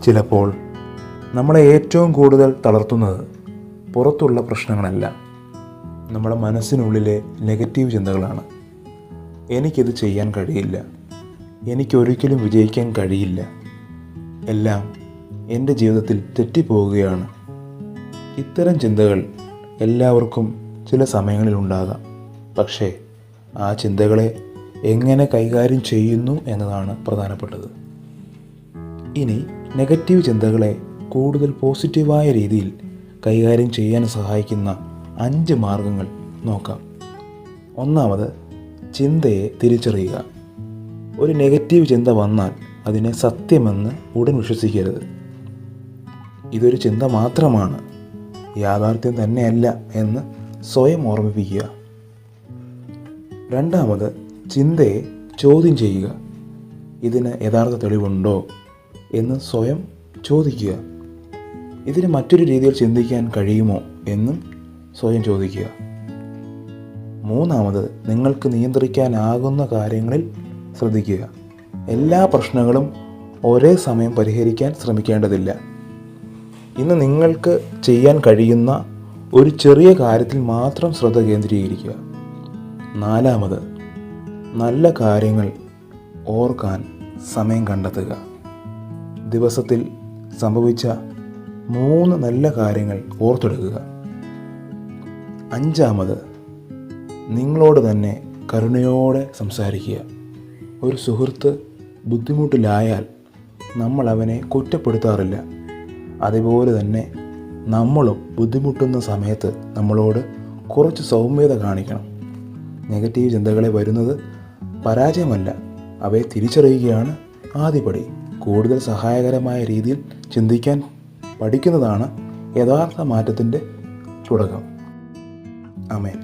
ചിലപ്പോൾ നമ്മളെ ഏറ്റവും കൂടുതൽ തളർത്തുന്നത് പുറത്തുള്ള പ്രശ്നങ്ങളല്ല, നമ്മുടെ മനസ്സിനുള്ളിലെ നെഗറ്റീവ് ചിന്തകളാണ്. എനിക്കിത് ചെയ്യാൻ കഴിയില്ല, എനിക്കൊരിക്കലും വിജയിക്കാൻ കഴിയില്ല, എല്ലാം എൻ്റെ ജീവിതത്തിൽ തെറ്റിപ്പോവുകയാണ്. ഇത്തരം ചിന്തകൾ എല്ലാവർക്കും ചില സമയങ്ങളിൽ ഉണ്ടാകാം. പക്ഷേ ആ ചിന്തകളെ എങ്ങനെ കൈകാര്യം ചെയ്യുന്നു എന്നതാണ് പ്രധാനപ്പെട്ടത്. ഇനി നെഗറ്റീവ് ചിന്തകളെ കൂടുതൽ പോസിറ്റീവായ രീതിയിൽ കൈകാര്യം ചെയ്യാൻ സഹായിക്കുന്ന 5 മാർഗങ്ങൾ നോക്കാം. ഒന്നാമത്, ചിന്തയെ തിരിച്ചറിയുക. ഒരു നെഗറ്റീവ് ചിന്ത വന്നാൽ അതിനെ സത്യമെന്ന് ഉടൻ വിശ്വസിക്കരുത്. ഇതൊരു ചിന്ത മാത്രമാണ്, യാഥാർത്ഥ്യം തന്നെയല്ല എന്ന് സ്വയം ഓർമ്മിപ്പിക്കുക. രണ്ടാമത്, ചിന്തയെ ചോദ്യം ചെയ്യുക. ഇതിന് യഥാർത്ഥ തെളിവുണ്ടോ എന്ന് സ്വയം ചോദിക്കുക. ഇതിന് മറ്റൊരു രീതിയിൽ ചിന്തിക്കാൻ കഴിയുമോ എന്നും സ്വയം ചോദിക്കുക. മൂന്നാമത്, നിങ്ങൾക്ക് നിയന്ത്രിക്കാനാകുന്ന കാര്യങ്ങളിൽ ശ്രദ്ധിക്കുക. എല്ലാ പ്രശ്നങ്ങളും ഒരേ സമയം പരിഹരിക്കാൻ ശ്രമിക്കേണ്ടതില്ല. ഇന്ന് നിങ്ങൾക്ക് ചെയ്യാൻ കഴിയുന്ന ഒരു ചെറിയ കാര്യത്തിൽ മാത്രം ശ്രദ്ധ കേന്ദ്രീകരിക്കുക. നാലാമത്, നല്ല കാര്യങ്ങൾ ഓർക്കാൻ സമയം കണ്ടെത്തുക. ദിവസത്തിൽ സംഭവിച്ച 3 നല്ല കാര്യങ്ങൾ ഓർത്തെടുക്കുക. അഞ്ചാമത്, നിങ്ങളോട് തന്നെ കരുണയോടെ സംസാരിക്കുക. ഒരു സുഹൃത്ത് ബുദ്ധിമുട്ടിലായാൽ നമ്മൾ അവനെ കുറ്റപ്പെടുത്താറില്ല. അതുപോലെ തന്നെ നമ്മളും ബുദ്ധിമുട്ടുന്ന സമയത്ത് നമ്മളോട് കുറച്ച് സൗമ്യത കാണിക്കണം. നെഗറ്റീവ് ചിന്തകളെ വരുന്നത് പരാജയമല്ല, അവയെ തിരിച്ചറിയുകയാണ് ആദ്യപടി. കൂടുതൽ സഹായകരമായ രീതിയിൽ ചിന്തിക്കാൻ പഠിക്കുന്നതാണ് യഥാർത്ഥ മാറ്റത്തിൻ്റെ തുടക്കം. ആമേൻ.